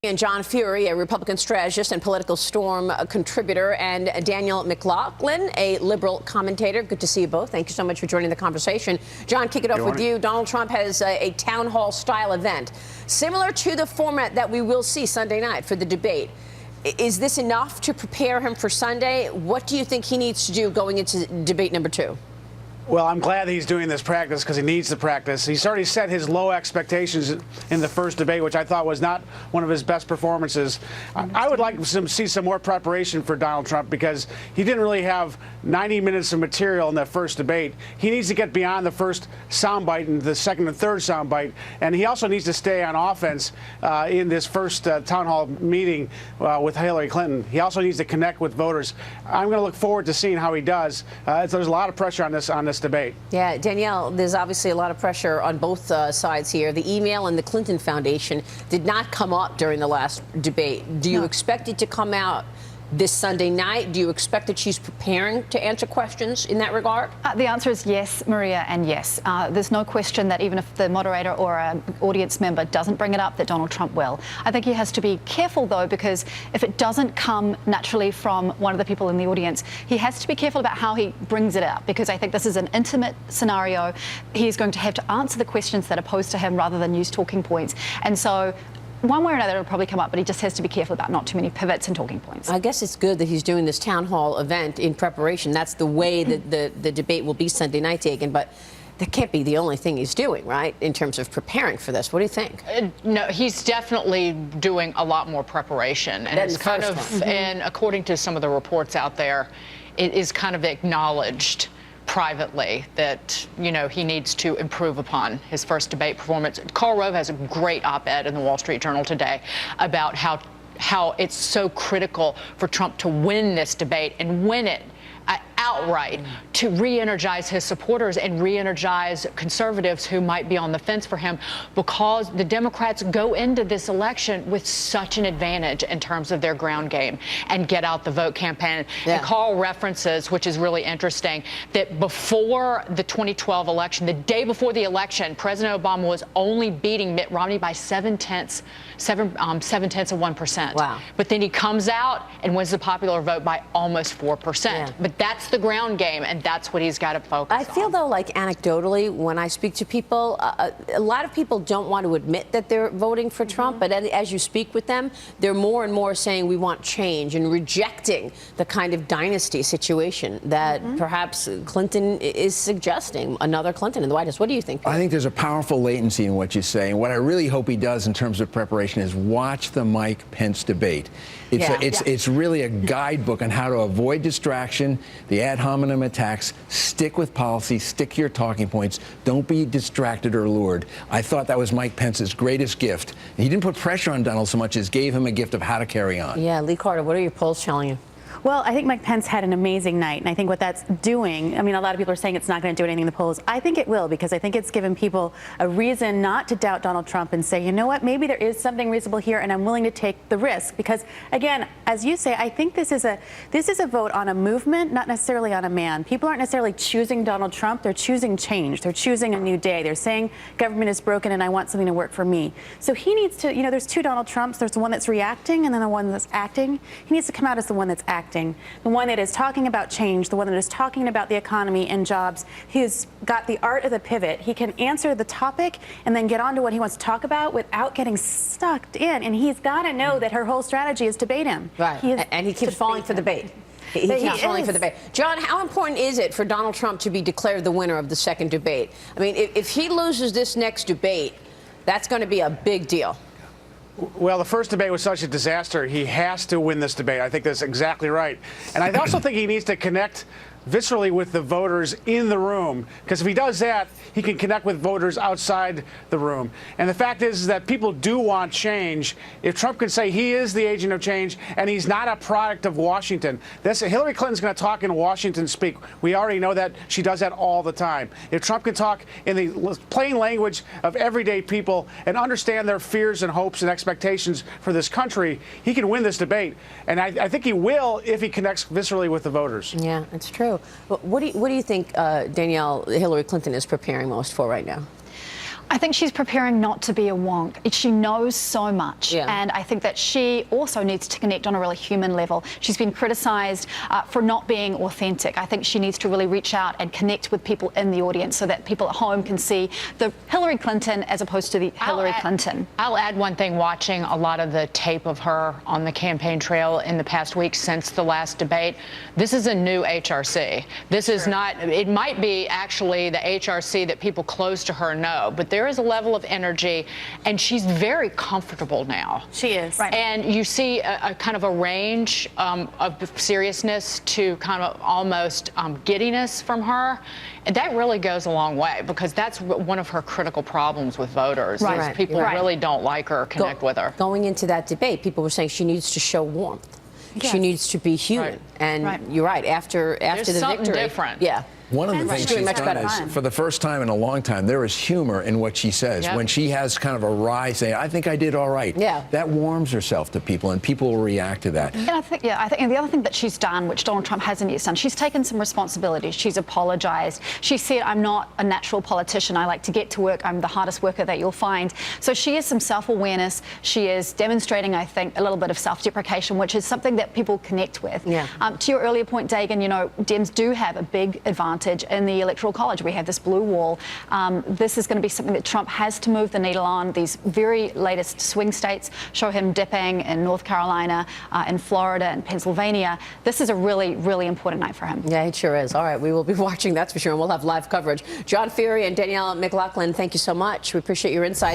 And John Fury, a Republican strategist and Political Storm contributor, and Danielle McLaughlin, a liberal commentator. Good to see you both. Thank you so much for joining the conversation. John, kick it off with you. Donald Trump has a town hall style event, similar to the format that we will see Sunday night for the debate. Is this enough to prepare him for Sunday? What do you think he needs to do going into debate number 2? Well, I'm glad that he's doing this practice because he needs the practice. He's already set his low expectations in the first debate, which I thought was not one of his best performances. I would like to see some more preparation for Donald Trump because he didn't really have 90 minutes of material in that first debate. He needs to get beyond the first soundbite and the second and third soundbite, and he also needs to stay on offense in this first town hall meeting with Hillary Clinton. He also needs to connect with voters. I'm going to look forward to seeing how he does. There's a lot of pressure on this debate. Yeah, Danielle, there's obviously a lot of pressure on both sides here. The email and the Clinton Foundation did not come up during the last debate. Do you expect it to come out this Sunday night? Do you expect that she's preparing to answer questions in that regard? The answer is yes, Maria, and yes. There's no question that even if the moderator or an audience member doesn't bring it up, that Donald Trump will. I think he has to be careful, though, because if it doesn't come naturally from one of the people in the audience, he has to be careful about how he brings it up, because I think this is an intimate scenario. He's going to have to answer the questions that are posed to him rather than use talking points. And so one way or another, it'll probably come up, but he just has to be careful about not too many pivots and talking points. I guess it's good that he's doing this town hall event in preparation. That's the way that the debate will be Sunday night, Dagan, but that can't be the only thing he's doing, right, in terms of preparing for this. What do you think? No, he's definitely doing a lot more preparation. And it's kind of, and according to some of the reports out there, it is kind of acknowledged privately that, you know, he needs to improve upon his first debate performance. Karl Rove has a great op-ed in the Wall Street Journal today about how it's so critical for Trump to win this debate and win it outright to re-energize his supporters and re-energize conservatives who might be on the fence for him, because the Democrats go into this election with such an advantage in terms of their ground game and get out the vote campaign. Yeah. And Karl references, which is really interesting, that before the 2012 election, the day before the election, President Obama was only beating Mitt Romney by 7/10 of 1%. Wow. But then he comes out and wins the popular vote by almost 4%. Yeah. But that's the ground game, and that's what he's got to focus on. I feel, though, like anecdotally, when I speak to people, a lot of people don't want to admit that they're voting for Trump, but as you speak with them, they're more and more saying we want change and rejecting the kind of dynasty situation that perhaps Clinton is suggesting, another Clinton in the White House. What do you think, Peter? I think there's a powerful latency in what you say, and what I really hope he does in terms of preparation is watch the Mike Pence debate. It's really a guidebook on how to avoid distraction, the ad hominem attacks, stick with policy, stick to your talking points, don't be distracted or lured. I thought that was Mike Pence's greatest gift. He didn't put pressure on Donald so much as gave him a gift of how to carry on. Yeah, Lee Carter, what are your polls telling you? Well, I think Mike Pence had an amazing night, and I think what that's doing, I mean, a lot of people are saying it's not going to do anything in the polls. I think it will, because I think it's given people a reason not to doubt Donald Trump and say, you know what, maybe there is something reasonable here, and I'm willing to take the risk. Because, again, as you say, I think this is a vote on a movement, not necessarily on a man. People aren't necessarily choosing Donald Trump. They're choosing change. They're choosing a new day. They're saying government is broken, and I want something to work for me. So he needs to, you know, there's two Donald Trumps. There's the one that's reacting and then the one that's acting. He needs to come out as the one that's acting, the one that is talking about change, the one that is talking about the economy and jobs. He's got the art of the pivot. He can answer the topic and then get on to what he wants to talk about without getting sucked in. And he's got to know that her whole strategy is to bait him. Right. And he keeps falling for the bait. He keeps falling for the bait. John, how important is it for Donald Trump to be declared the winner of the second debate? I mean, if he loses this next debate, that's going to be a big deal. Well, the first debate was such a disaster. He has to win this debate. I think that's exactly right. And I also think he needs to connect viscerally with the voters in the room, because if he does that, he can connect with voters outside the room. And the fact is that people do want change. If Trump can say he is the agent of change and he's not a product of Washington, Hillary Clinton's going to talk in Washington speak. We already know that. She does that all the time. If Trump can talk in the plain language of everyday people and understand their fears and hopes and expectations for this country, he can win this debate. And I think he will if he connects viscerally with the voters. Yeah, that's true. What do you think, Danielle, Hillary Clinton is preparing most for right now? I think she's preparing not to be a wonk. She knows so much. Yeah. And I think that she also needs to connect on a really human level. She's been criticised for not being authentic. I think she needs to really reach out and connect with people in the audience so that people at home can see the Hillary Clinton as opposed to the Hillary Clinton. I'll add one thing, watching a lot of the tape of her on the campaign trail in the past week since the last debate. This is a new HRC. This is not, it might be actually the HRC that people close to her know, but there is a level of energy, and she's very comfortable now. She is. Right. And you see a kind of a range of seriousness to kind of almost giddiness from her. And that really goes a long way, because that's one of her critical problems with voters. Right. Is Right. people Right. really don't like her or connect with her. Going into that debate, people were saying she needs to show warmth. Yes. She needs to be human. Right. And Right. you're right, after There's the something victory. different. Yeah. One of the And things she's she's doing much done better is, fun. for the first time in a long time, there is humor in what she says. Yep. When she has kind of a wry say, I think I did all right. Yeah. That warms herself to people, and people will react to that. And I think and the other thing that she's done, which Donald Trump hasn't yet done, she's taken some responsibility. She's apologized. She said, I'm not a natural politician. I like to get to work. I'm the hardest worker that you'll find. So she has some self-awareness. She is demonstrating, I think, a little bit of self-deprecation, which is something that people connect with. Yeah. To your earlier point, Dagan, you know, Dems do have a big advantage in the Electoral College. We have this blue wall. This is going to be something that Trump has to move the needle on. These very latest swing states show him dipping in North Carolina, in Florida, and Pennsylvania. This is a really, really important night for him. Yeah, it sure is. All right, we will be watching, that's for sure, and we'll have live coverage. John Ferry and Danielle McLaughlin, thank you so much. We appreciate your insights.